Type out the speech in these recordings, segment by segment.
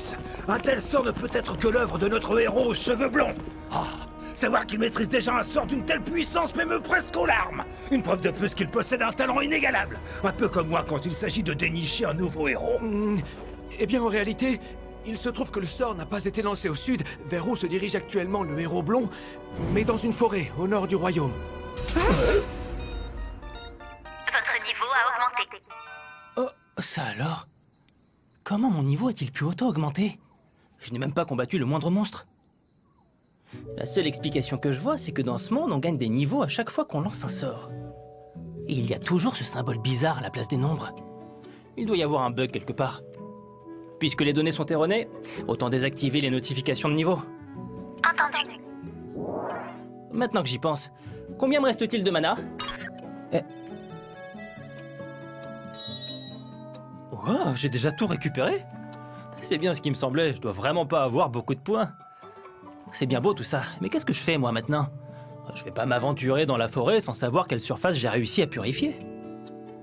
plus. Un tel sort ne peut être que l'œuvre de notre héros aux cheveux blonds. Ah, savoir qu'il maîtrise déjà un sort d'une telle puissance m'émeut presque aux larmes. Une preuve de plus qu'il possède un talent inégalable. Un peu comme moi quand il s'agit de dénicher un nouveau héros. Eh bien, en réalité, il se trouve que le sort n'a pas été lancé au sud, vers où se dirige actuellement le héros blond, mais dans une forêt, au nord du royaume. Votre niveau a augmenté. Oh, ça alors? Comment mon niveau a-t-il pu autant augmenter? Je n'ai même pas combattu le moindre monstre. La seule explication que je vois, c'est que dans ce monde, on gagne des niveaux à chaque fois qu'on lance un sort. Et il y a toujours ce symbole bizarre à la place des nombres. Il doit y avoir un bug quelque part. Puisque les données sont erronées, autant désactiver les notifications de niveau. Entendu. Maintenant que j'y pense, combien me reste-t-il de mana? Oh, j'ai déjà tout récupéré? C'est bien ce qui me semblait, je dois vraiment pas avoir beaucoup de points. C'est bien beau tout ça, mais qu'est-ce que je fais moi maintenant? Je vais pas m'aventurer dans la forêt sans savoir quelle surface j'ai réussi à purifier.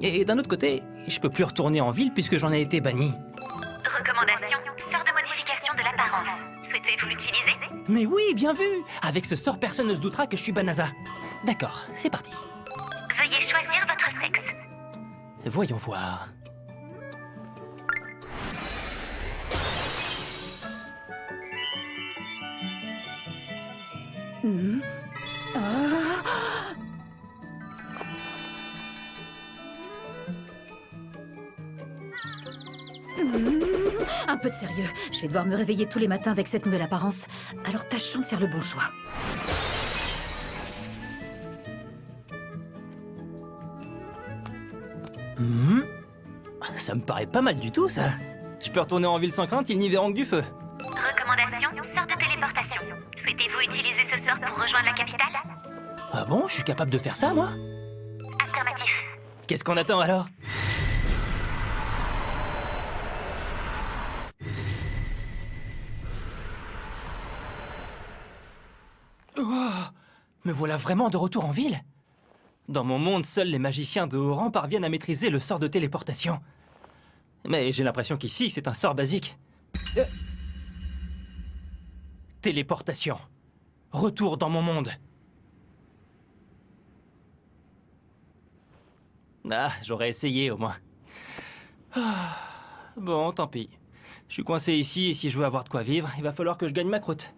Et d'un autre côté, je peux plus retourner en ville puisque j'en ai été banni. Recommandation, sort de modification de l'apparence. Souhaitez-vous l'utiliser? Mais oui, bien vu! Avec ce sort, personne ne se doutera que je suis Banaza. D'accord, c'est parti. Veuillez choisir votre sexe. Voyons voir. Un peu de sérieux. Je vais devoir me réveiller tous les matins avec cette nouvelle apparence. Alors tâchons de faire le bon choix. Ça me paraît pas mal du tout, ça. Je peux retourner en ville sans crainte, ils n'y verront que du feu. Recommandation, sort de téléportation. Souhaitez-vous utiliser ce sort pour rejoindre la capitale? Ah bon, je suis capable de faire ça, moi? Affirmatif. Qu'est-ce qu'on attend alors? Oh, me voilà vraiment de retour en ville. Dans mon monde, seuls les magiciens de haut rang parviennent à maîtriser le sort de téléportation. Mais j'ai l'impression qu'ici, c'est un sort basique. Téléportation. Retour dans mon monde. Ah, j'aurais essayé au moins. Ah, bon, tant pis. Je suis coincé ici et si je veux avoir de quoi vivre, il va falloir que je gagne ma croûte.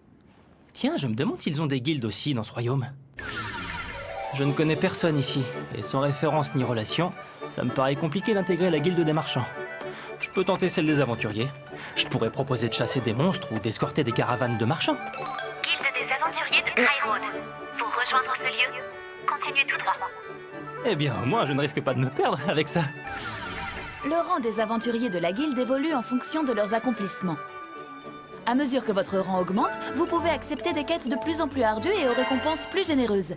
Tiens, je me demande s'ils ont des guildes aussi dans ce royaume. Je ne connais personne ici, et sans référence ni relation, ça me paraît compliqué d'intégrer la guilde des marchands. Je peux tenter celle des aventuriers. Je pourrais proposer de chasser des monstres ou d'escorter des caravanes de marchands. Guilde des aventuriers de Cryroad. Pour rejoindre ce lieu, continuez tout droit. Eh bien, au moins, je ne risque pas de me perdre avec ça. Le rang des aventuriers de la guilde évolue en fonction de leurs accomplissements. À mesure que votre rang augmente, vous pouvez accepter des quêtes de plus en plus ardues et aux récompenses plus généreuses.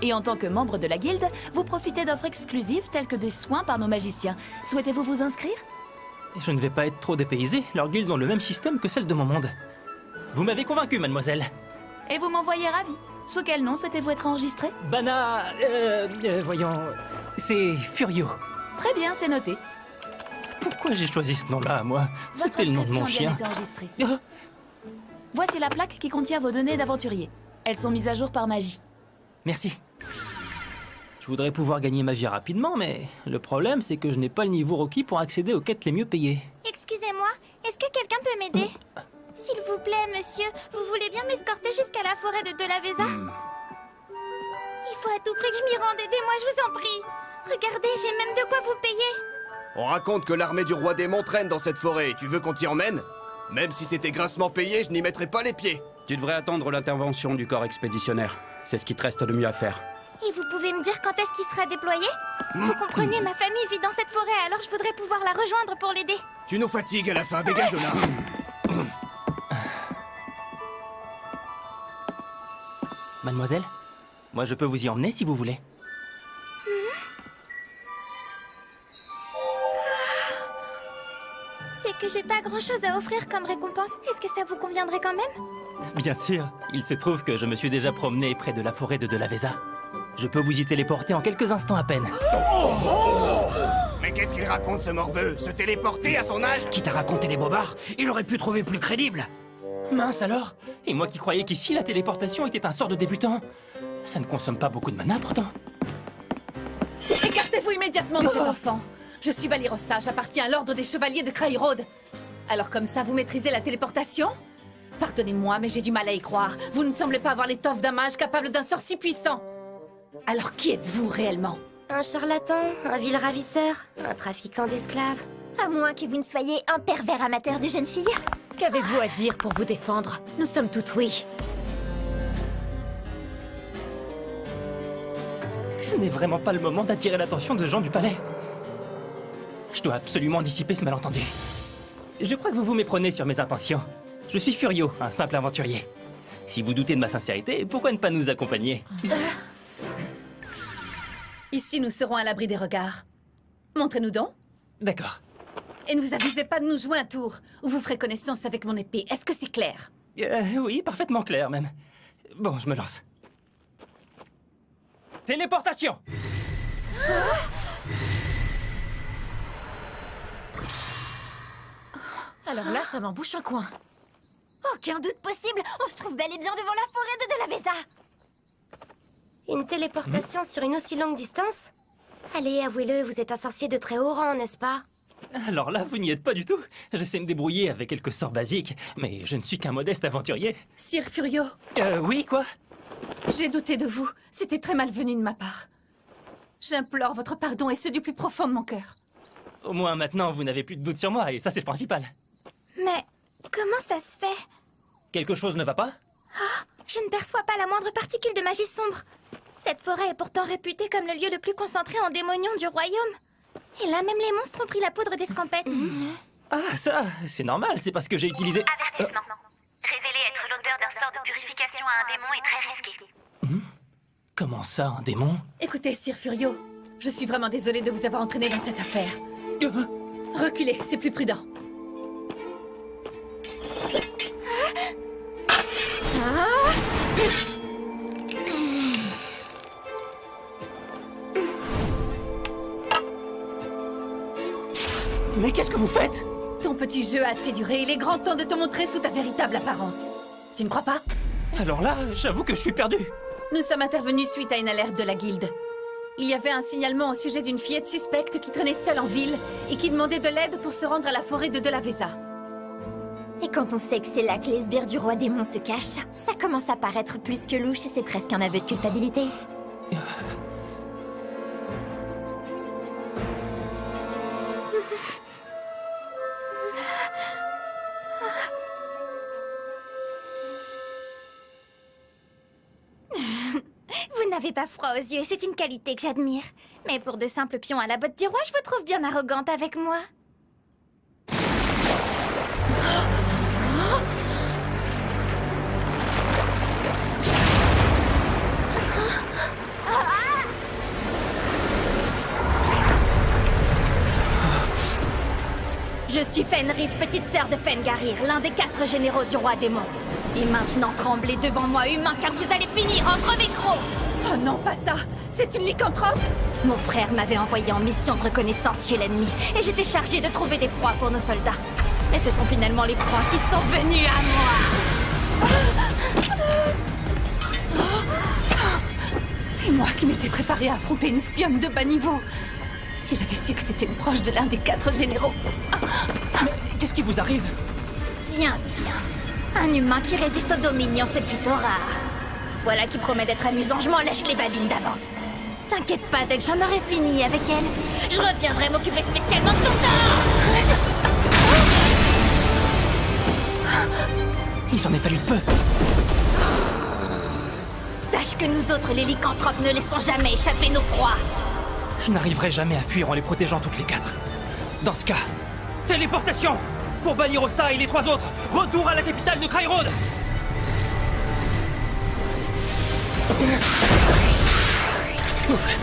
Et en tant que membre de la guilde, vous profitez d'offres exclusives telles que des soins par nos magiciens. Souhaitez-vous vous inscrire? Je ne vais pas être trop dépaysé, leurs guildes ont le même système que celle de mon monde. Vous m'avez convaincu, mademoiselle. Et vous m'envoyez ravi. Sous quel nom souhaitez-vous être enregistré? Bana... voyons... C'est Furio. Très bien, c'est noté. Pourquoi j'ai choisi ce nom-là, moi? Votre C'était le nom de mon inscription a chien. bien été enregistrée. Ah, Voici la plaque qui contient vos données d'aventurier. Elles sont mises à jour par magie. merci. Je voudrais pouvoir gagner ma vie rapidement, mais le problème, c'est que je n'ai pas le niveau requis pour accéder aux quêtes les mieux payées. Excusez-moi, est-ce que quelqu'un peut m'aider? S'il vous plaît, monsieur, vous voulez bien m'escorter jusqu'à la forêt de la Véza? Il faut à tout prix que je m'y rende, aidez-moi, je vous en prie. Regardez, j'ai même de quoi vous payer. On raconte que l'armée du roi démon traîne dans cette forêt. Tu veux qu'on t'y emmène? Même si c'était grassement payé, je n'y mettrais pas les pieds. Tu devrais attendre l'intervention du corps expéditionnaire. C'est ce qui te reste de mieux à faire. Et vous pouvez me dire quand est-ce qu'il sera déployé? Vous comprenez, ma famille vit dans cette forêt, alors je voudrais pouvoir la rejoindre pour l'aider. Tu nous fatigues à la fin, dégage de là. Mademoiselle, moi je peux vous y emmener si vous voulez. C'est que j'ai pas grand-chose à offrir comme récompense. Est-ce que ça vous conviendrait quand même? Bien sûr, il se trouve que je me suis déjà promené près de la forêt de la Véza. Je peux vous y téléporter en quelques instants à peine. Mais qu'est-ce qu'il raconte ce morveux? Se téléporter à son âge? Quitte à raconter des bobards, il aurait pu trouver plus crédible. Mince alors. Et moi qui croyais qu'ici, la téléportation était un sort de débutant. Ça ne consomme pas beaucoup de mana, pourtant. Écartez-vous immédiatement de cet enfant. Je suis Valirosa, j'appartiens à l'ordre des chevaliers de Crayrod. Alors comme ça, vous maîtrisez la téléportation? Pardonnez-moi, mais j'ai du mal à y croire. Vous ne semblez pas avoir l'étoffe d'un mage capable d'un sort si puissant. Alors qui êtes-vous réellement? Un charlatan, un vil ravisseur, un trafiquant d'esclaves. À moins que vous ne soyez un pervers amateur de jeunes filles. Qu'avez-vous à dire pour vous défendre? Nous sommes toutes oui. Ce n'est vraiment pas le moment d'attirer l'attention de gens du palais. Je dois absolument dissiper ce malentendu. Je crois que vous vous méprenez sur mes intentions. Je suis Furio, un simple aventurier. Si vous doutez de ma sincérité, pourquoi ne pas nous accompagner? Ici, nous serons à l'abri des regards. Montrez-nous donc. D'accord. Et ne vous avisez pas de nous jouer un tour, ou vous ferez connaissance avec mon épée. Est-ce que c'est clair? Oui, parfaitement clair même. Bon, je me lance. Téléportation! Alors là, ça m'embouche un coin. Aucun doute possible, on se trouve bel et bien devant la forêt de la Véza. Une téléportation sur une aussi longue distance? Allez, avouez-le, vous êtes un sorcier de très haut rang, n'est-ce pas? Alors là, vous n'y êtes pas du tout. Je sais me débrouiller avec quelques sorts basiques, mais je ne suis qu'un modeste aventurier. Sire Furio, Oui, quoi? j'ai douté de vous. C'était très malvenu de ma part. J'implore votre pardon et ce du plus profond de mon cœur. Au moins maintenant, vous n'avez plus de doute sur moi, et ça c'est le principal. Mais comment ça se fait? Quelque chose ne va pas? Je ne perçois pas la moindre particule de magie sombre. Cette forêt est pourtant réputée comme le lieu le plus concentré en démonions du royaume. Et là, même les monstres ont pris la poudre d'escampette. Ah, ça, c'est normal, c'est parce que j'ai utilisé... Avertissement. Révéler être l'auteur d'un sort de purification à un démon est très risqué. Comment ça, un démon? Écoutez, Sire Furio, je suis vraiment désolée de vous avoir entraîné dans cette affaire. Reculez, c'est plus prudent. Mais qu'est-ce que vous faites? Ton petit jeu a assez duré, il est grand temps de te montrer sous ta véritable apparence. Tu ne crois pas? Alors là, j'avoue que je suis perdu. Nous sommes intervenus suite à une alerte de la guilde. Il y avait un signalement au sujet d'une fillette suspecte qui traînait seule en ville et qui demandait de l'aide pour se rendre à la forêt de la Véza. Et quand on sait que c'est là que les sbires du roi démon se cachent, ça commence à paraître plus que louche et c'est presque un aveu de culpabilité. Vous n'avez pas froid aux yeux, c'est une qualité que j'admire. Mais pour de simples pions à la botte du roi, je vous trouve bien arrogante avec moi. Je suis Fenris, petite sœur de Fengarir, l'un des 4 généraux du roi démon. Et maintenant, tremblez devant moi, humain, car vous allez finir entre mes crocs. Oh non, pas ça! C'est une lycanthrope! Mon frère m'avait envoyé en mission de reconnaissance chez l'ennemi, et j'étais chargée de trouver des proies pour nos soldats. Et ce sont finalement les proies qui sont venues à moi. Et moi qui m'étais préparée à affronter une espionne de bas niveau. Si j'avais su que c'était une proche de l'un des 4 généraux. Mais qu'est-ce qui vous arrive? Tiens, un humain qui résiste au Dominion, c'est plutôt rare. Voilà qui promet d'être amusant, je m'en lèche les babines d'avance. T'inquiète pas, dès que j'en aurai fini avec elle, je reviendrai m'occuper spécialement de ton sort. Il s'en est fallu peu. Sache que nous autres, les lycanthropes, ne laissons jamais échapper nos proies. Je n'arriverai jamais à fuir en les protégeant toutes les 4. Dans ce cas, téléportation! Pour Valirosa et les 3 autres, retour à la capitale de Crayrod! Ouf,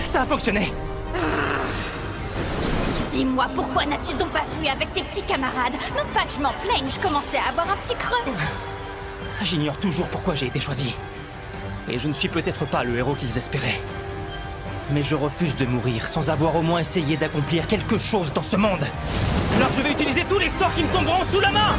ça a fonctionné. Dis-moi, pourquoi n'as-tu donc pas fui avec tes petits camarades? Non pas que je m'en plaigne, je commençais à avoir un petit creux. J'ignore toujours pourquoi j'ai été choisi. Et je ne suis peut-être pas le héros qu'ils espéraient. mais je refuse de mourir sans avoir au moins essayé d'accomplir quelque chose dans ce monde. Alors je vais utiliser tous les sorts qui me tomberont sous la main.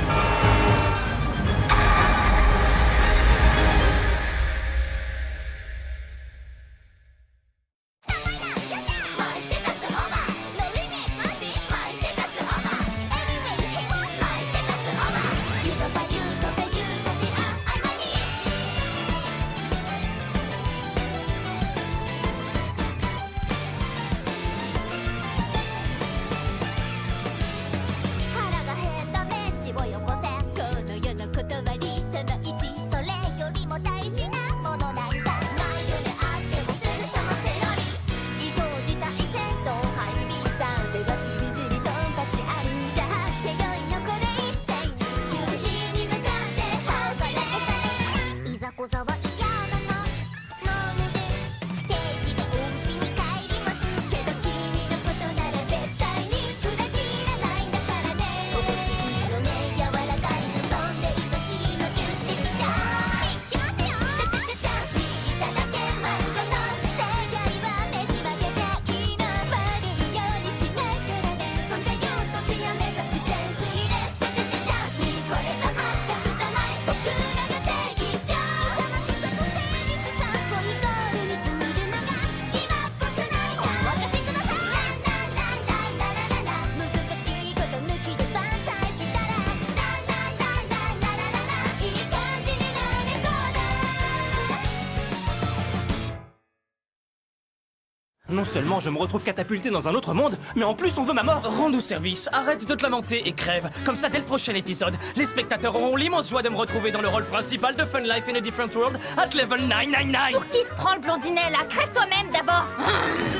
Non seulement je me retrouve catapulté dans un autre monde, mais en plus on veut ma mort. Rends-nous service, arrête de te lamenter et crève. Comme ça, dès le prochain épisode, les spectateurs auront l'immense joie de me retrouver dans le rôle principal de Fun Life in a Different World at level 999. Pour qui se prend le blondinet là? Crève toi-même d'abord.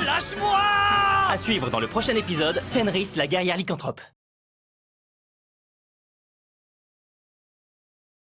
Lâche-moi! À suivre dans le prochain épisode, Fenris, la guerrière lycanthrope.